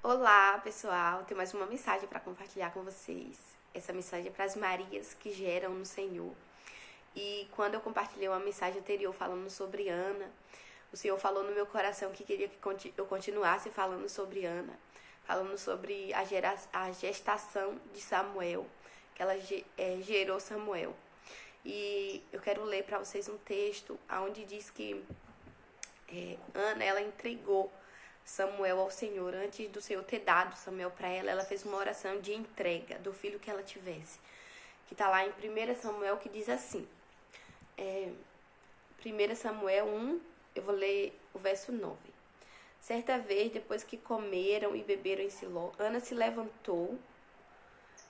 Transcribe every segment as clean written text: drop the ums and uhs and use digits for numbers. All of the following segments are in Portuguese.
Olá, pessoal. Tenho mais uma mensagem para compartilhar com vocês. Essa mensagem é para as Marias que geram no Senhor. E quando eu compartilhei uma mensagem anterior falando sobre Ana, o Senhor falou no meu coração que queria que eu continuasse falando sobre Ana, falando sobre a gestação de Samuel, que ela gerou Samuel. E eu quero ler para vocês um texto onde diz que Ana, ela entregou Samuel ao Senhor. Antes do Senhor ter dado Samuel para ela, ela fez uma oração de entrega do filho que ela tivesse. Que está lá em 1 Samuel, que diz assim. 1 Samuel 1, eu vou ler o verso 9. Certa vez, depois que comeram e beberam em Siló, Ana se levantou.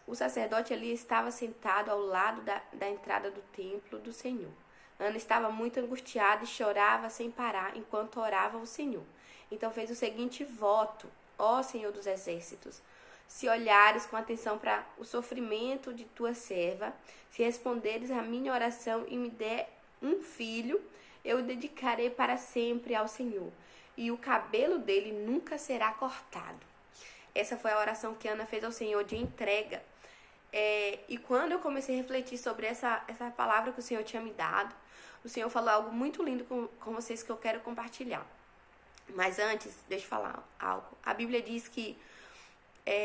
O sacerdote ali estava sentado ao lado da entrada do templo do Senhor. Ana estava muito angustiada e chorava sem parar enquanto orava ao Senhor. Então fez o seguinte voto: ó Senhor dos exércitos, se olhares com atenção para o sofrimento de tua serva, se responderes à minha oração e me der um filho, eu o dedicarei para sempre ao Senhor, e o cabelo dele nunca será cortado. Essa foi a oração que Ana fez ao Senhor de entrega. E quando eu comecei a refletir sobre essa palavra que o Senhor tinha me dado, o Senhor falou algo muito lindo com vocês que eu quero compartilhar. Mas antes, deixa eu falar algo. A Bíblia diz que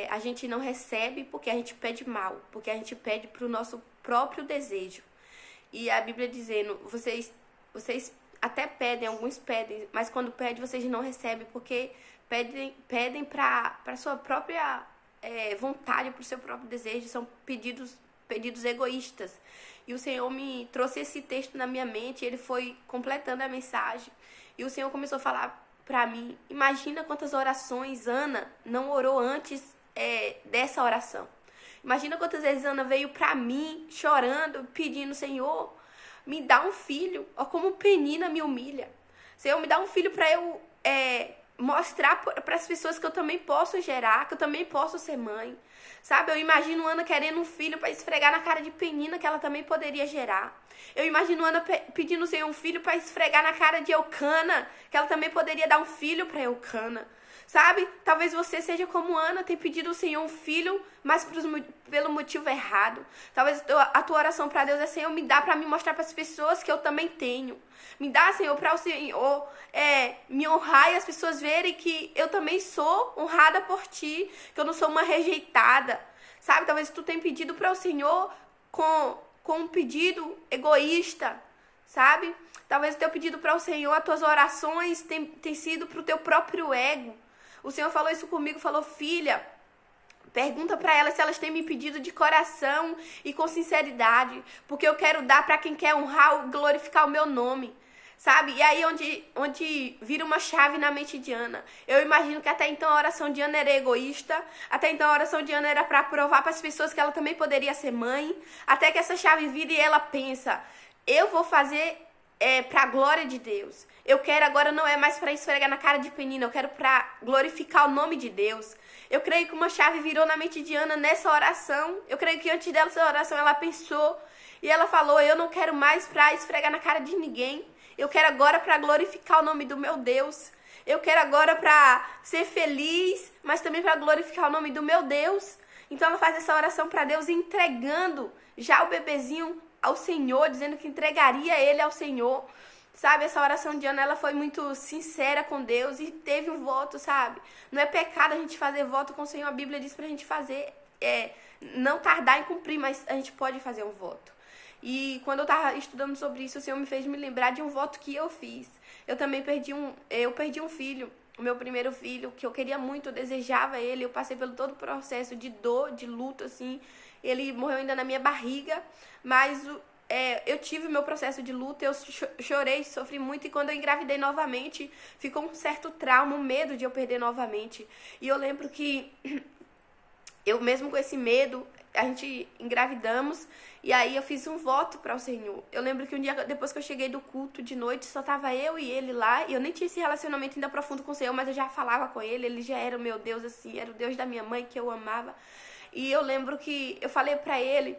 a gente não recebe porque a gente pede mal, porque a gente pede para o nosso próprio desejo. E a Bíblia dizendo, vocês até pedem, alguns pedem, mas quando pedem vocês não recebem, porque pedem para a sua própria vontade, para o seu próprio desejo, são pedidos egoístas. E o Senhor me trouxe esse texto na minha mente, ele foi completando a mensagem, e o Senhor começou a falar para mim: imagina quantas orações Ana não orou antes dessa oração. Imagina quantas vezes Ana veio para mim chorando, pedindo: Senhor, me dá um filho. Ó, como Penina me humilha. Senhor, me dá um filho para eu mostrar para as pessoas que eu também posso gerar, que eu também posso ser mãe. Sabe, eu imagino Ana querendo um filho para esfregar na cara de Penina, que ela também poderia gerar. Eu imagino Ana pedindo ao Senhor um filho para esfregar na cara de Eucana, que ela também poderia dar um filho para Eucana. Sabe, talvez você seja como Ana, tem pedido ao Senhor um filho, mas pelo motivo errado. Talvez a tua oração para Deus é: Senhor, me dá para me mostrar para as pessoas que eu também tenho. Me dá, Senhor, para o Senhor me honrar e as pessoas verem que eu também sou honrada por Ti, que eu não sou uma rejeitada. Sabe, talvez tu tenha pedido para o Senhor com um pedido egoísta, sabe? Talvez o teu pedido para o Senhor, as tuas orações tem sido para o teu próprio ego. O Senhor falou isso comigo, falou: filha, pergunta para elas se elas têm me pedido de coração e com sinceridade, porque eu quero dar para quem quer honrar, glorificar o meu nome. Sabe? E aí onde vira uma chave na mente de Ana. Eu imagino que até então a oração de Ana era egoísta. Até então a oração de Ana era para provar para as pessoas que ela também poderia ser mãe. Até que essa chave vira e ela pensa: eu vou fazer para a glória de Deus. Eu quero agora, não é mais para esfregar na cara de Penina, eu quero para glorificar o nome de Deus. Eu creio que uma chave virou na mente de Ana nessa oração. Eu creio que antes dessa oração ela pensou e ela falou: eu não quero mais para esfregar na cara de ninguém. Eu quero agora para glorificar o nome do meu Deus. Eu quero agora para ser feliz, mas também para glorificar o nome do meu Deus. Então ela faz essa oração para Deus, entregando já o bebezinho ao Senhor, dizendo que entregaria ele ao Senhor. Sabe, essa oração de Ana, ela foi muito sincera com Deus e teve um voto, sabe? Não é pecado a gente fazer voto com o Senhor. A Bíblia diz pra gente fazer, não tardar em cumprir, mas a gente pode fazer um voto. E quando eu tava estudando sobre isso, o Senhor me fez me lembrar de um voto que eu fiz. Eu também perdi um filho, o meu primeiro filho, que eu queria muito, eu desejava ele. Eu passei pelo todo o processo de dor, de luto, assim. Ele morreu ainda na minha barriga, mas eu tive o meu processo de luto, eu chorei, sofri muito, e quando eu engravidei novamente, ficou um certo trauma, um medo de eu perder novamente. E eu lembro que eu mesmo com esse medo, a gente engravidamos, e aí eu fiz um voto para o Senhor. Eu lembro que um dia depois que eu cheguei do culto de noite, só tava eu e ele lá, e eu nem tinha esse relacionamento ainda profundo com o Senhor, mas eu já falava com ele, ele já era o meu Deus, assim, era o Deus da minha mãe, que eu amava. E eu lembro que eu falei para ele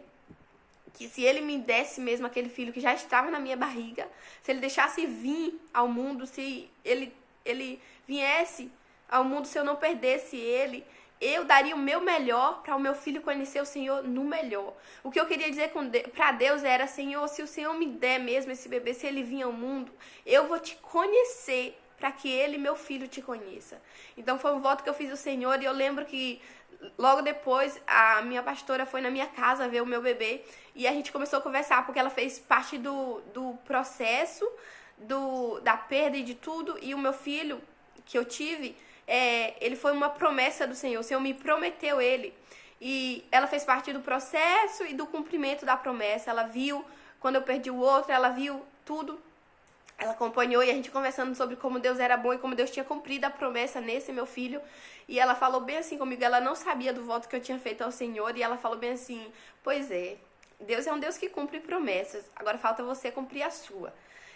que se ele me desse mesmo aquele filho que já estava na minha barriga, se ele deixasse vir ao mundo, se ele viesse ao mundo se eu não perdesse ele. Eu daria o meu melhor para o meu filho conhecer o Senhor no melhor. O que eu queria dizer para Deus era: Senhor, se o Senhor me der mesmo esse bebê, se ele vir ao mundo, eu vou te conhecer para que ele, meu filho, te conheça. Então foi um voto que eu fiz ao Senhor, e eu lembro que logo depois a minha pastora foi na minha casa ver o meu bebê, e a gente começou a conversar, porque ela fez parte do processo da perda e de tudo, e o meu filho que eu tive, ele foi uma promessa do Senhor. O Senhor me prometeu ele. E ela fez parte do processo e do cumprimento da promessa. Ela viu quando eu perdi o outro, ela viu tudo. Ela acompanhou, e a gente conversando sobre como Deus era bom e como Deus tinha cumprido a promessa nesse meu filho. E ela falou bem assim comigo. Ela não sabia do voto que eu tinha feito ao Senhor, e ela falou bem assim: pois é, Deus é um Deus que cumpre promessas. Agora falta você cumprir a sua.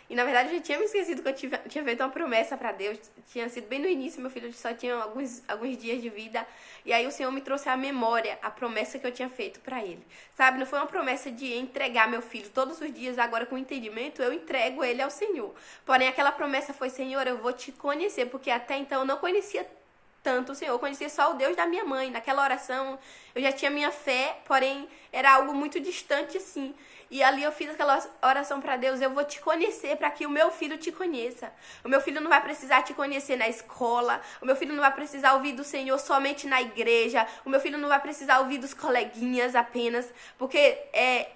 E na verdade eu já tinha me esquecido que eu tinha feito uma promessa pra Deus. Tinha sido bem no início, meu filho só tinha alguns dias de vida. E aí o Senhor me trouxe à memória a promessa que eu tinha feito pra ele. Sabe, não foi uma promessa de entregar meu filho todos os dias. Agora, com entendimento, eu entrego ele ao Senhor. Porém, aquela promessa foi: Senhor, eu vou te conhecer. Porque até então eu não conhecia tanto o Senhor, eu conhecia só o Deus da minha mãe. Naquela oração eu já tinha minha fé, porém era algo muito distante assim. E ali eu fiz aquela oração para Deus: eu vou te conhecer para que o meu filho te conheça. O meu filho não vai precisar te conhecer na escola. O meu filho não vai precisar ouvir do Senhor somente na igreja. O meu filho não vai precisar ouvir dos coleguinhas apenas. Porque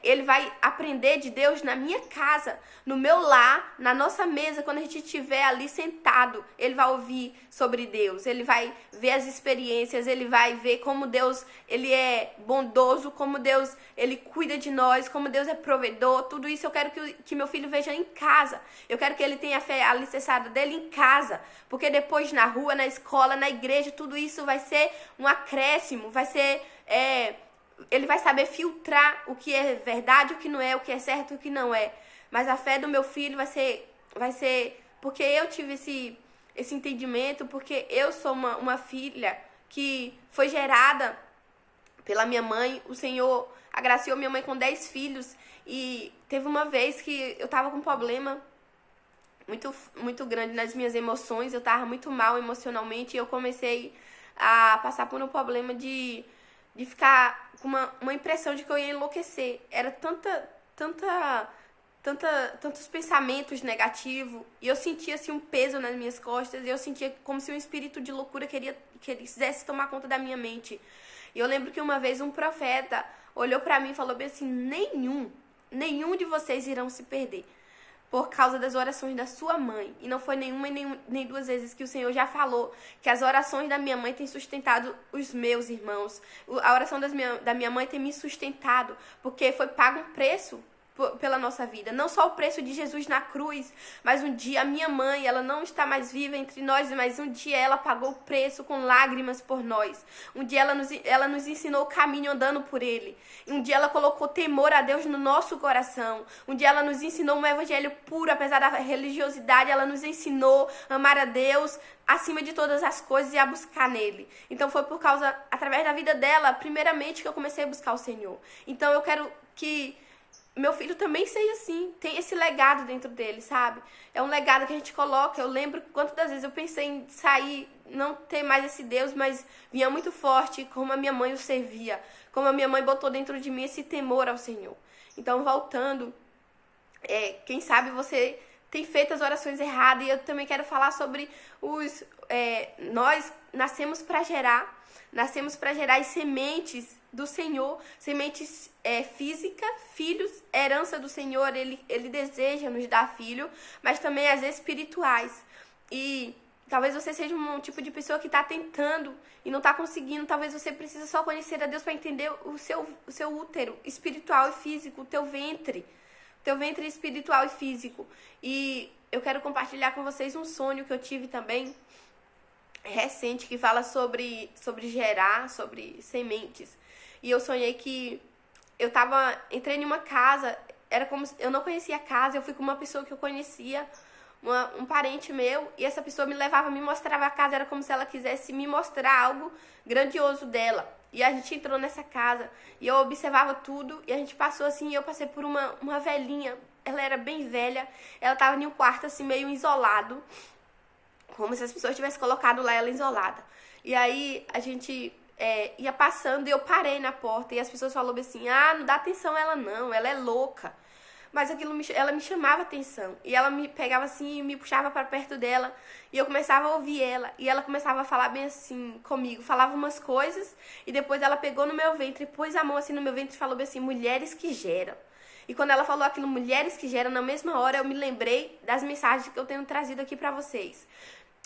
ele vai aprender de Deus na minha casa, no meu lar, na nossa mesa. Quando a gente estiver ali sentado, ele vai ouvir sobre Deus. Ele vai ver as experiências. Ele vai ver como Deus, ele é bondoso, como Deus, ele cuida de nós, como Deus é provedor. Tudo isso eu quero que meu filho veja em casa. Eu quero que ele tenha a fé alicerçada dele em casa, porque depois na rua, na escola, na igreja, tudo isso vai ser um acréscimo, vai ser ele vai saber filtrar o que é verdade, o que não é, o que é certo, o que não é. Mas a fé do meu filho vai ser porque eu tive esse entendimento, porque eu sou uma filha que foi gerada pela minha mãe. O Senhor agraciou minha mãe com 10 filhos. E teve uma vez que eu tava com um problema muito, muito grande nas minhas emoções. Eu tava muito mal emocionalmente, e eu comecei a passar por um problema de ficar com uma impressão de que eu ia enlouquecer. Era tantos pensamentos negativos, e eu sentia assim um peso nas minhas costas, e eu sentia como se um espírito de loucura quisesse tomar conta da minha mente. E eu lembro que uma vez um profeta olhou pra mim e falou bem assim: nenhum de vocês irão se perder por causa das orações da sua mãe. E não foi nenhuma nem duas vezes que o Senhor já falou que as orações da minha mãe têm sustentado os meus irmãos. A oração da minha mãe tem me sustentado, porque foi pago um preço pela nossa vida. Não só o preço de Jesus na cruz, mas um dia a minha mãe, ela não está mais viva entre nós, mas um dia ela pagou o preço com lágrimas por nós. Um dia ela nos ensinou o caminho andando por ele. Um dia ela colocou temor a Deus no nosso coração. Um dia ela nos ensinou um evangelho puro, apesar da religiosidade. Ela nos ensinou a amar a Deus acima de todas as coisas e a buscar nele. Então foi através da vida dela, primeiramente, que eu comecei a buscar o Senhor. Então eu quero que meu filho também seja assim, tem esse legado dentro dele, sabe? É um legado que a gente coloca. Eu lembro quantas vezes eu pensei em sair, não ter mais esse Deus, mas vinha muito forte como a minha mãe o servia, como a minha mãe botou dentro de mim esse temor ao Senhor. Então, voltando, quem sabe você tem feito as orações erradas, e eu também quero falar sobre nós nascemos para gerar as sementes do Senhor, sementes físicas, filhos, herança do Senhor. Ele deseja nos dar filho, mas também as espirituais. E talvez você seja um tipo de pessoa que está tentando e não está conseguindo. Talvez você precisa só conhecer a Deus para entender o seu útero espiritual e físico, o teu ventre espiritual e físico. E eu quero compartilhar com vocês um sonho que eu tive também recente, que fala sobre gerar, sobre sementes. E eu sonhei que entrei em uma casa, era como se eu não conhecia a casa, eu fui com uma pessoa que eu conhecia, um parente meu, e essa pessoa me levava, me mostrava a casa, era como se ela quisesse me mostrar algo grandioso dela. E a gente entrou nessa casa, e eu observava tudo, e a gente passou assim, e eu passei por uma velhinha, ela era bem velha, ela tava em um quarto assim, meio isolado, como se as pessoas tivessem colocado lá ela isolada. E aí a gente ia passando e eu parei na porta e as pessoas falaram assim, não dá atenção a ela não, ela é louca. Mas ela me chamava atenção. E ela me pegava assim e me puxava para perto dela. E eu começava a ouvir ela. E ela começava a falar bem assim comigo. Falava umas coisas. E depois ela pegou no meu ventre. Pôs a mão assim no meu ventre e falou bem assim, mulheres que geram. E quando ela falou aquilo, mulheres que geram, na mesma hora eu me lembrei das mensagens que eu tenho trazido aqui para vocês.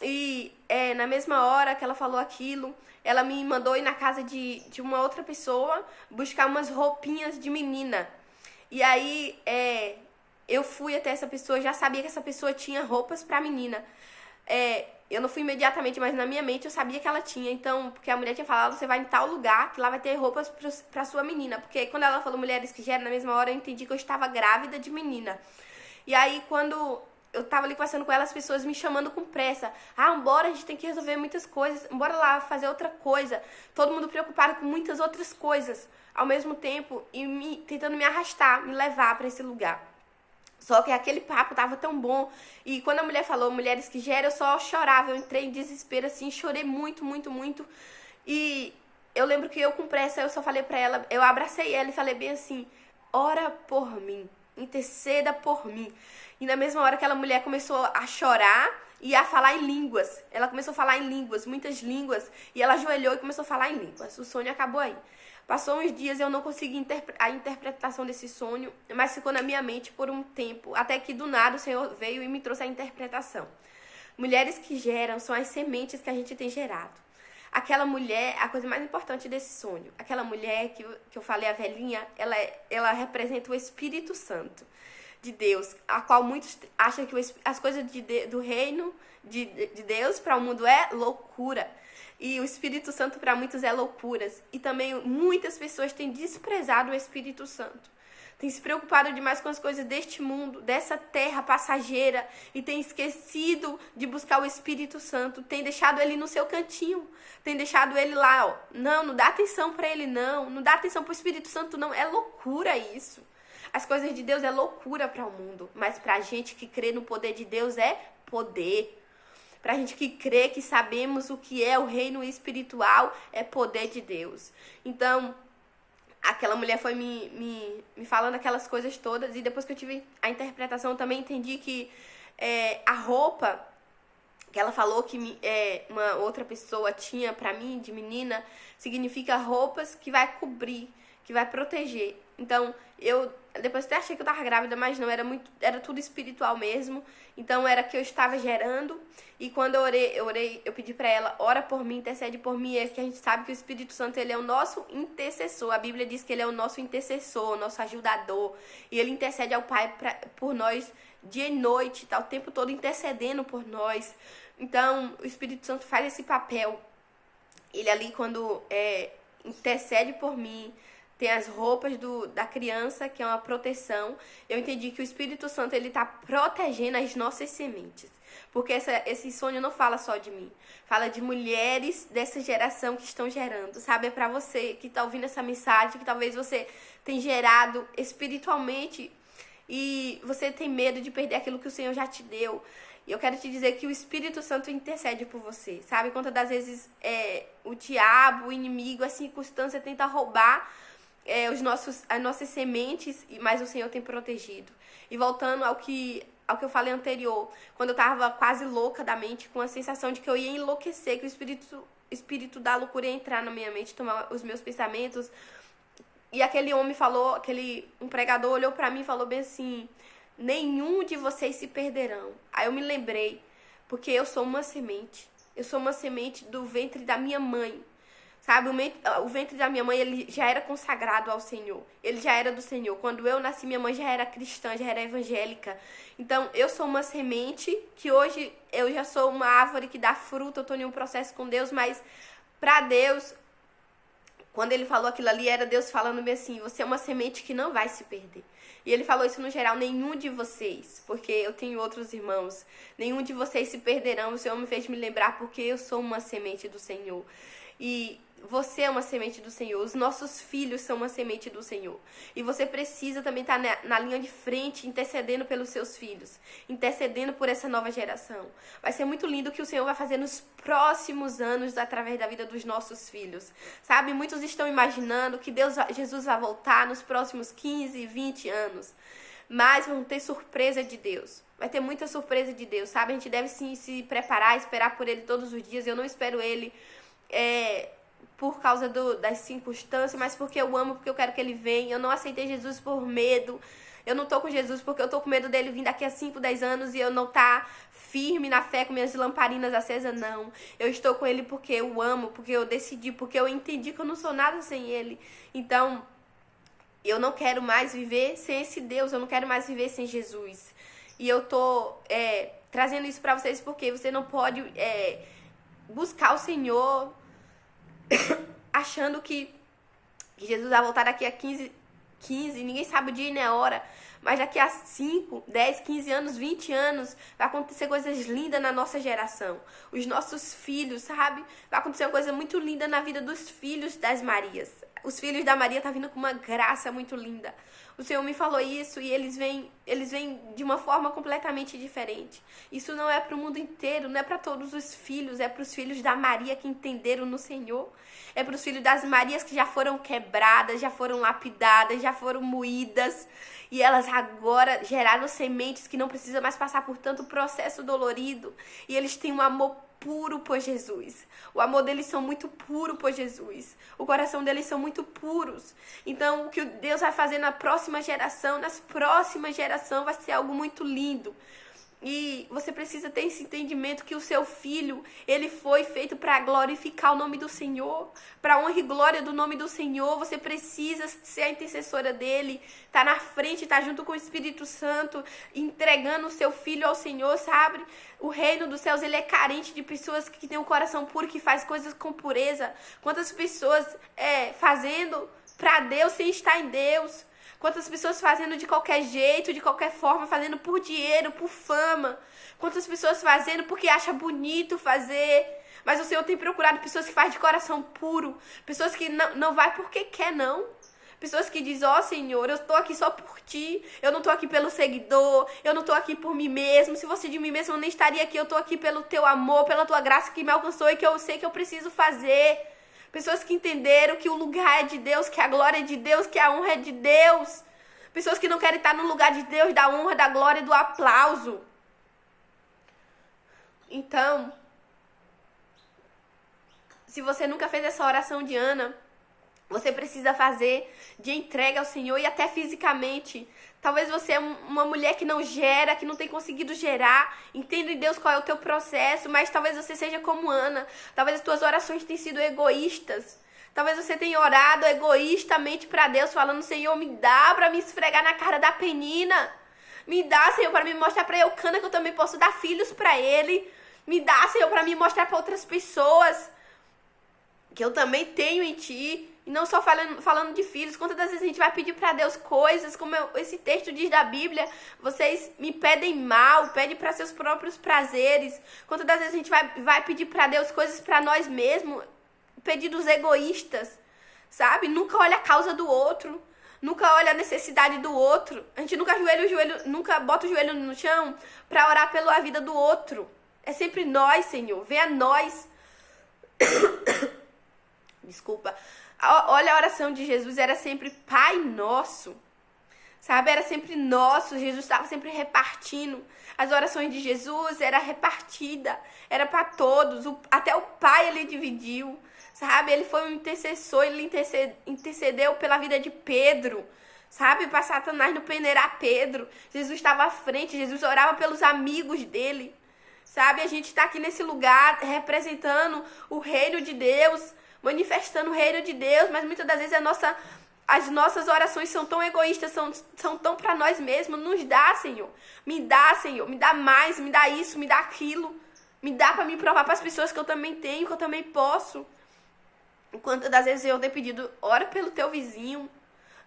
E na mesma hora que ela falou aquilo, ela me mandou ir na casa de uma outra pessoa buscar umas roupinhas de menina. E aí, eu fui até essa pessoa, já sabia que essa pessoa tinha roupas pra menina. Eu não fui imediatamente, mas na minha mente eu sabia que ela tinha. Então, porque a mulher tinha falado, você vai em tal lugar, que lá vai ter roupas pra sua menina. Porque quando ela falou mulheres que geram, na mesma hora eu entendi que eu estava grávida de menina. E aí, quando eu tava ali conversando com ela, as pessoas me chamando com pressa. Bora, a gente tem que resolver muitas coisas. Bora lá fazer outra coisa. Todo mundo preocupado com muitas outras coisas ao mesmo tempo e tentando me arrastar, me levar para esse lugar. Só que aquele papo tava tão bom. E quando a mulher falou mulheres que geram, eu só chorava. Eu entrei em desespero assim, chorei muito, muito, muito. E eu lembro que eu com pressa, eu só falei pra ela, eu abracei ela e falei bem assim, ora por mim, interceda por mim. E na mesma hora aquela mulher começou a chorar e a falar em línguas. Ela começou a falar em línguas, muitas línguas. E ela ajoelhou e começou a falar em línguas. O sonho acabou aí. Passou uns dias, eu não consegui a interpretação desse sonho, mas ficou na minha mente por um tempo, até que do nada o Senhor veio e me trouxe a interpretação. Mulheres que geram são as sementes que a gente tem gerado. Aquela mulher, a coisa mais importante desse sonho, aquela mulher que eu falei, a velhinha, ela representa o Espírito Santo de Deus, a qual muitos acham que as coisas do reino de Deus para o mundo é loucura. E o Espírito Santo para muitos é loucuras. E também muitas pessoas têm desprezado o Espírito Santo. Têm se preocupado demais com as coisas deste mundo, dessa terra passageira. E têm esquecido de buscar o Espírito Santo. Têm deixado ele no seu cantinho. Têm deixado ele lá, ó. Não dá atenção para ele, não. Não dá atenção para o Espírito Santo, não. É loucura isso. As coisas de Deus é loucura para o mundo. Mas para a gente que crê no poder de Deus é poder. Pra gente que crê, que sabemos o que é o reino espiritual, é poder de Deus. Então, aquela mulher foi me falando aquelas coisas todas. E depois que eu tive a interpretação, eu também entendi que a roupa que ela falou que uma outra pessoa tinha pra mim, de menina, significa roupas que vai cobrir, que vai proteger. Então, eu depois até achei que eu tava grávida, mas não, era tudo espiritual mesmo. Então, era que eu estava gerando. E quando eu orei, eu pedi pra ela, ora por mim, intercede por mim. É que a gente sabe que o Espírito Santo, ele é o nosso intercessor. A Bíblia diz que ele é o nosso intercessor, o nosso ajudador. E ele intercede ao Pai por nós dia e noite, tá o tempo todo intercedendo por nós. Então, o Espírito Santo faz esse papel. Ele ali, quando intercede por mim, tem as roupas da criança, que é uma proteção. Eu entendi que o Espírito Santo, ele tá protegendo as nossas sementes. Porque esse sonho não fala só de mim. Fala de mulheres dessa geração que estão gerando, sabe? É pra você que tá ouvindo essa mensagem, que talvez você tenha gerado espiritualmente e você tem medo de perder aquilo que o Senhor já te deu. E eu quero te dizer que o Espírito Santo intercede por você, sabe? Quantas das vezes o diabo, o inimigo, a circunstância tenta roubar as nossas sementes, mas o Senhor tem protegido. E voltando ao que eu falei anterior, quando eu tava quase louca da mente, com a sensação de que eu ia enlouquecer, que o espírito da loucura ia entrar na minha mente, tomar os meus pensamentos. E aquele homem falou, um pregador olhou pra mim e falou bem assim, nenhum de vocês se perderão. Aí eu me lembrei, porque eu sou uma semente. Eu sou uma semente do ventre da minha mãe. Sabe, o ventre da minha mãe, ele já era consagrado ao Senhor. Ele já era do Senhor. Quando eu nasci, minha mãe já era cristã, já era evangélica. Então, eu sou uma semente que hoje eu já sou uma árvore que dá fruto. Eu estou em um processo com Deus, mas para Deus, quando ele falou aquilo ali, era Deus falando-me assim, você é uma semente que não vai se perder. E ele falou isso no geral, nenhum de vocês, porque eu tenho outros irmãos, nenhum de vocês se perderão. O Senhor me fez me lembrar porque eu sou uma semente do Senhor. E você é uma semente do Senhor. Os nossos filhos são uma semente do Senhor. E você precisa também estar na linha de frente, intercedendo pelos seus filhos. Intercedendo por essa nova geração. Vai ser muito lindo o que o Senhor vai fazer nos próximos anos, através da vida dos nossos filhos. Sabe, muitos estão imaginando que Jesus vai voltar nos próximos 15, 20 anos. Mas vão ter surpresa de Deus. Vai ter muita surpresa de Deus, sabe? A gente deve sim se preparar, esperar por Ele todos os dias. Eu não espero Ele por causa das circunstâncias, mas porque eu amo, porque eu quero que Ele venha. Eu não aceitei Jesus por medo. Eu não tô com Jesus porque eu tô com medo dele vir daqui a 5, 10 anos e eu não tá firme na fé com minhas lamparinas acesas, não. Eu estou com Ele porque eu amo, porque eu decidi, porque eu entendi que eu não sou nada sem Ele. Então, eu não quero mais viver sem esse Deus, eu não quero mais viver sem Jesus. E eu tô trazendo isso pra vocês porque você não pode buscar o Senhor achando que Jesus vai voltar daqui a 15, ninguém sabe o dia nem a hora, mas daqui a 5, 10, 15 anos, 20 anos, vai acontecer coisas lindas na nossa geração. Os nossos filhos, sabe? Vai acontecer uma coisa muito linda na vida dos filhos das Marias. Os filhos da Maria tá vindo com uma graça muito linda. O Senhor me falou isso e eles vêm de uma forma completamente diferente. Isso não é para o mundo inteiro, não é para todos os filhos, é para os filhos da Maria que entenderam no Senhor. É para os filhos das Marias que já foram quebradas, já foram lapidadas, já foram moídas. E elas agora geraram sementes que não precisam mais passar por tanto processo dolorido. E eles têm um amor puro por Jesus. O amor deles são muito puro por Jesus. O coração deles são muito puros. Então, o que Deus vai fazer na próxima geração, nas próximas gerações, vai ser algo muito lindo. E você precisa ter esse entendimento que o seu filho, ele foi feito para glorificar o nome do Senhor, para honra e glória do nome do Senhor. Você precisa ser a intercessora dele, tá na frente, tá junto com o Espírito Santo, entregando o seu filho ao Senhor, sabe? O reino dos céus, ele é carente de pessoas que têm um coração puro, que faz coisas com pureza. Quantas pessoas fazendo para Deus sem estar em Deus? Quantas pessoas fazendo de qualquer jeito, de qualquer forma, fazendo por dinheiro, por fama. Quantas pessoas fazendo porque acha bonito fazer. Mas o Senhor tem procurado pessoas que fazem de coração puro. Pessoas que não vai porque quer, não. Pessoas que dizem, Senhor, eu estou aqui só por Ti. Eu não estou aqui pelo seguidor. Eu não estou aqui por mim mesmo. Se fosse de mim mesmo, eu nem estaria aqui. Eu estou aqui pelo Teu amor, pela Tua graça que me alcançou e que eu sei que eu preciso fazer. Pessoas que entenderam que o lugar é de Deus, que a glória é de Deus, que a honra é de Deus. Pessoas que não querem estar no lugar de Deus, da honra, da glória e do aplauso. Então, se você nunca fez essa oração de Ana, você precisa fazer de entrega ao Senhor e até fisicamente. Talvez você é uma mulher que não gera, que não tem conseguido gerar. Entenda em Deus qual é o teu processo, mas talvez você seja como Ana. Talvez as tuas orações tenham sido egoístas. Talvez você tenha orado egoístamente para Deus, falando, Senhor, me dá para me esfregar na cara da Penina. Me dá, Senhor, para me mostrar para Eucana que eu também posso dar filhos para ele. Me dá, Senhor, para me mostrar para outras pessoas que eu também tenho em Ti. E não só falando de filhos. Quantas vezes a gente vai pedir para Deus coisas, como esse texto diz da Bíblia, vocês me pedem mal, pedem para seus próprios prazeres. Quantas vezes a gente vai pedir para Deus coisas para nós mesmos, pedidos egoístas, sabe? Nunca olha a causa do outro, nunca olha a necessidade do outro. A gente nunca bota o joelho no chão para orar pela vida do outro. É sempre nós, Senhor, vem a nós. Desculpa. Olha, a oração de Jesus era sempre Pai Nosso, sabe? Era sempre nosso. Jesus estava sempre repartindo. As orações de Jesus era repartida, era para todos. Até o Pai ele dividiu, sabe? Ele foi um intercessor, ele intercedeu pela vida de Pedro, sabe? Para Satanás não peneirar Pedro. Jesus estava à frente, Jesus orava pelos amigos dele, sabe? A gente está aqui nesse lugar representando o reino de Deus, manifestando o reino de Deus, mas muitas das vezes as nossas orações são tão egoístas, são tão para nós mesmos. Nos dá, Senhor, me dá mais, me dá isso, me dá aquilo, me dá para me provar para as pessoas que eu também tenho, que eu também posso. Quantas das vezes eu tenho pedido, ora pelo teu vizinho,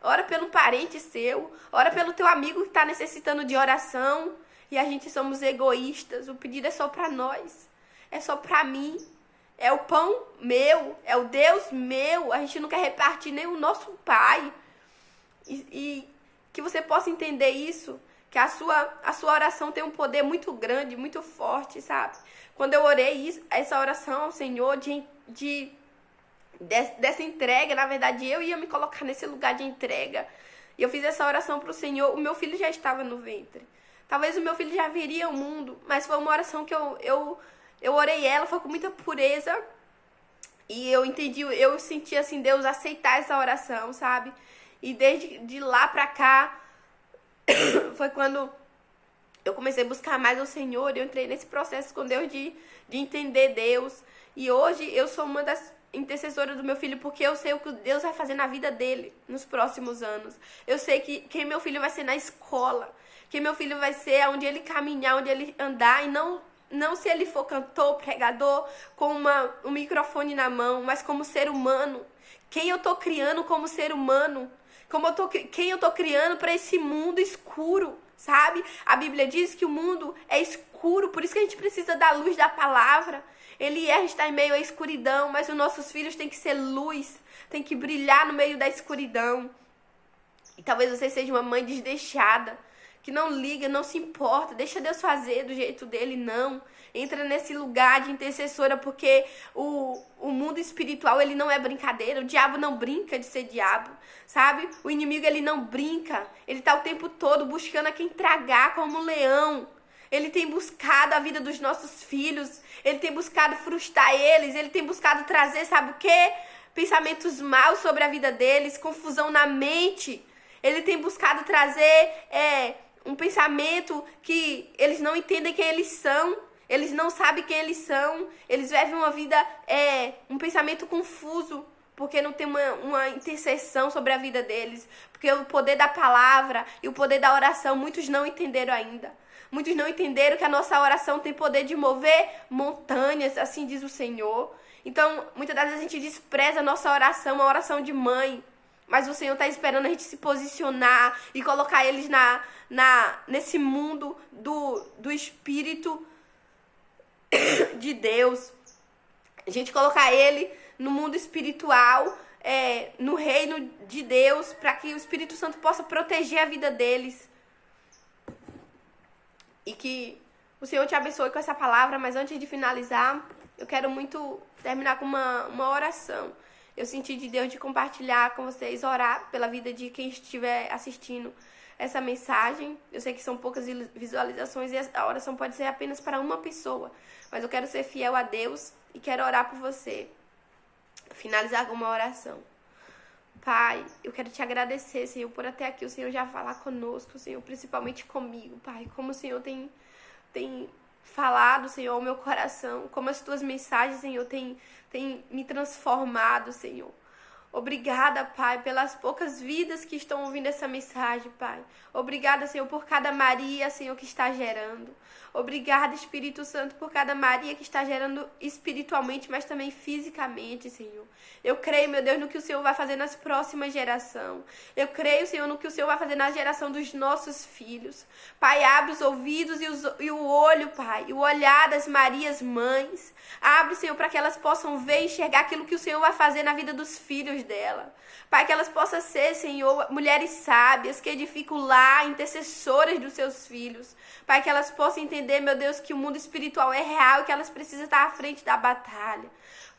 ora pelo parente seu, ora pelo teu amigo que está necessitando de oração, e a gente somos egoístas. O pedido é só para nós, é só para mim. é o pão meu, é o Deus meu. A gente não quer repartir nem o nosso Pai. E que você possa entender isso, que a sua oração tem um poder muito grande, muito forte, sabe? Quando eu orei essa oração ao Senhor dessa entrega, na verdade eu ia me colocar nesse lugar de entrega. E eu fiz essa oração pro Senhor, o meu filho já estava no ventre. Talvez o meu filho já viria ao mundo, mas foi uma oração que eu orei ela, foi com muita pureza. E eu senti assim, Deus aceitar essa oração, sabe? E desde de lá pra cá, foi quando eu comecei a buscar mais o Senhor. Eu entrei nesse processo com Deus de entender Deus. E hoje eu sou uma das intercessoras do meu filho, porque eu sei o que Deus vai fazer na vida dele nos próximos anos. Eu sei quem meu filho vai ser na escola, quem meu filho vai ser onde ele caminhar, onde ele andar, e não se ele for cantor, pregador, com um microfone na mão, mas como ser humano. Quem eu tô criando como ser humano, quem eu tô criando para esse mundo escuro, sabe? A Bíblia diz que o mundo é escuro, por isso que a gente precisa da luz da palavra. A gente está em meio à escuridão, mas os nossos filhos têm que ser luz, têm que brilhar no meio da escuridão. E talvez você seja uma mãe desdeixada, que não liga, não se importa, deixa Deus fazer do jeito dele, não. Entra nesse lugar de intercessora, porque o mundo espiritual, ele não é brincadeira. O diabo não brinca de ser diabo, sabe? O inimigo, ele não brinca. Ele tá o tempo todo buscando a quem tragar como um leão. Ele tem buscado a vida dos nossos filhos. Ele tem buscado frustrar eles. Ele tem buscado trazer, sabe o quê? Pensamentos maus sobre a vida deles, confusão na mente. Ele tem buscado trazer um pensamento que eles não entendem quem eles são. Eles não sabem quem eles são. Eles vivem uma vida, um pensamento confuso, porque não tem uma intercessão sobre a vida deles. Porque o poder da palavra e o poder da oração, muitos não entenderam ainda. Muitos não entenderam que a nossa oração tem poder de mover montanhas, assim diz o Senhor. Então, muitas das vezes a gente despreza a nossa oração, uma oração de mãe. Mas o Senhor está esperando a gente se posicionar e colocar eles nesse mundo do Espírito de Deus. A gente colocar ele no mundo espiritual, no reino de Deus, para que o Espírito Santo possa proteger a vida deles. E que o Senhor te abençoe com essa palavra. Mas antes de finalizar, eu quero muito terminar com uma oração. Eu senti de Deus de compartilhar com vocês, orar pela vida de quem estiver assistindo essa mensagem. Eu sei que são poucas visualizações e a oração pode ser apenas para uma pessoa. Mas eu quero ser fiel a Deus e quero orar por você. Finalizar com uma oração. Pai, eu quero te agradecer, Senhor, por até aqui o Senhor já falar conosco, Senhor, principalmente comigo, Pai. Como o Senhor tem falado, Senhor, ao meu coração. Como as tuas mensagens, Senhor, tem me transformado, Senhor. Obrigada, Pai, pelas poucas vidas que estão ouvindo essa mensagem, Pai. Obrigada, Senhor, por cada Maria, Senhor, que está gerando. Obrigada, Espírito Santo, por cada Maria que está gerando espiritualmente, mas também fisicamente, Senhor. Eu creio, meu Deus, no que o Senhor vai fazer nas próximas gerações. Eu creio, Senhor, no que o Senhor vai fazer na geração dos nossos filhos. Pai, abre os ouvidos e o olho, Pai, e o olhar das Marias mães. Abre, Senhor, para que elas possam ver e enxergar aquilo que o Senhor vai fazer na vida dos filhos dela. Pai, que elas possam ser, Senhor, mulheres sábias que edificam lá, intercessoras dos seus filhos. Pai, que elas possam entender, meu Deus, que o mundo espiritual é real e que elas precisam estar à frente da batalha.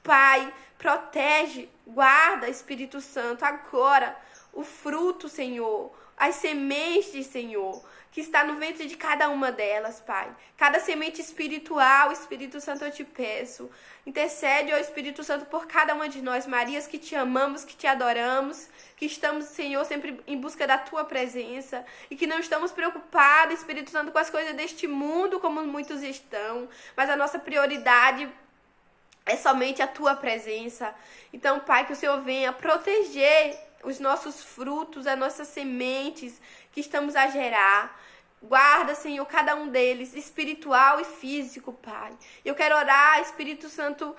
Pai, protege, guarda, Espírito Santo, agora o fruto, Senhor, as sementes, Senhor, que está no ventre de cada uma delas, Pai. Cada semente espiritual, Espírito Santo, eu te peço. Intercede, ó Espírito Santo, por cada uma de nós, Marias, que te amamos, que te adoramos, que estamos, Senhor, sempre em busca da tua presença e que não estamos preocupados, Espírito Santo, com as coisas deste mundo, como muitos estão, mas a nossa prioridade é somente a tua presença. Então, Pai, que o Senhor venha proteger os nossos frutos, as nossas sementes que estamos a gerar. Guarda, Senhor, cada um deles, espiritual e físico, Pai. Eu quero orar, Espírito Santo,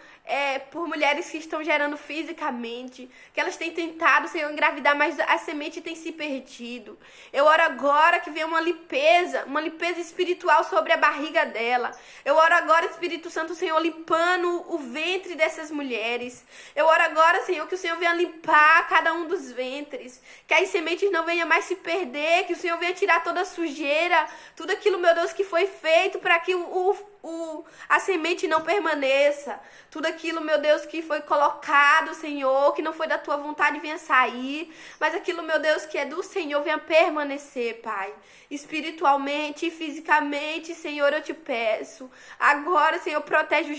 por mulheres que estão gerando fisicamente, que elas têm tentado, Senhor, engravidar, mas a semente tem se perdido. Eu oro agora que venha uma limpeza espiritual sobre a barriga dela. Eu oro agora, Espírito Santo, Senhor, limpando o ventre dessas mulheres. Eu oro agora, Senhor, que o Senhor venha limpar cada um dos ventres, que as sementes não venham mais se perder, que o Senhor venha tirar toda a sujeira, tudo aquilo, meu Deus, que foi feito para que a semente não permaneça. Tudo aquilo, meu Deus, que foi colocado, Senhor, que não foi da tua vontade, venha sair. Mas aquilo, meu Deus, que é do Senhor, venha permanecer, Pai. Espiritualmente e fisicamente, Senhor, eu te peço. Agora, Senhor, protege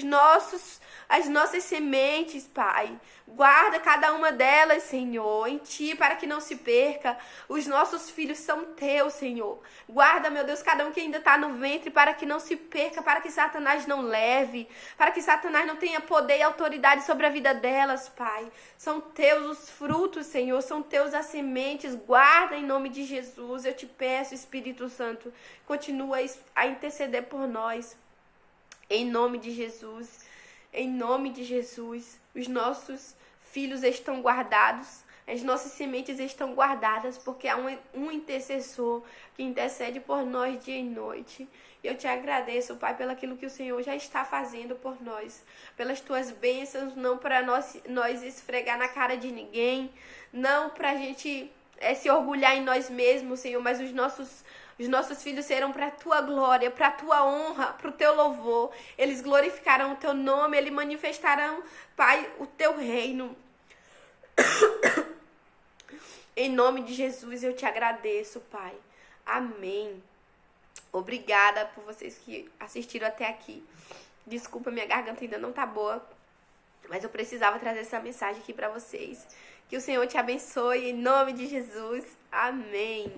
as nossas sementes, Pai. Guarda cada uma delas, Senhor, em Ti, para que não se perca. Os nossos filhos são Teus, Senhor. Guarda, meu Deus, cada um que ainda está no ventre, para que não se perca, para que Satanás não leve, para que Satanás não tenha poder e autoridade sobre a vida delas, Pai. São Teus os frutos, Senhor, são Teus as sementes. Guarda em nome de Jesus. Eu te peço, Espírito Santo, continua a interceder por nós. Em nome de Jesus. Em nome de Jesus, os nossos filhos estão guardados, as nossas sementes estão guardadas, porque há um intercessor que intercede por nós dia e noite. Eu te agradeço, Pai, pelo aquilo que o Senhor já está fazendo por nós, pelas tuas bênçãos, não para nós esfregar na cara de ninguém, não para a gente se orgulhar em nós mesmos, Senhor, mas os nossos filhos serão para a tua glória, para a tua honra, para o teu louvor. Eles glorificarão o teu nome, eles manifestarão, Pai, o teu reino. Em nome de Jesus eu te agradeço, Pai. Amém. Obrigada por vocês que assistiram até aqui. Desculpa, minha garganta ainda não tá boa, mas eu precisava trazer essa mensagem aqui para vocês. Que o Senhor te abençoe em nome de Jesus. Amém.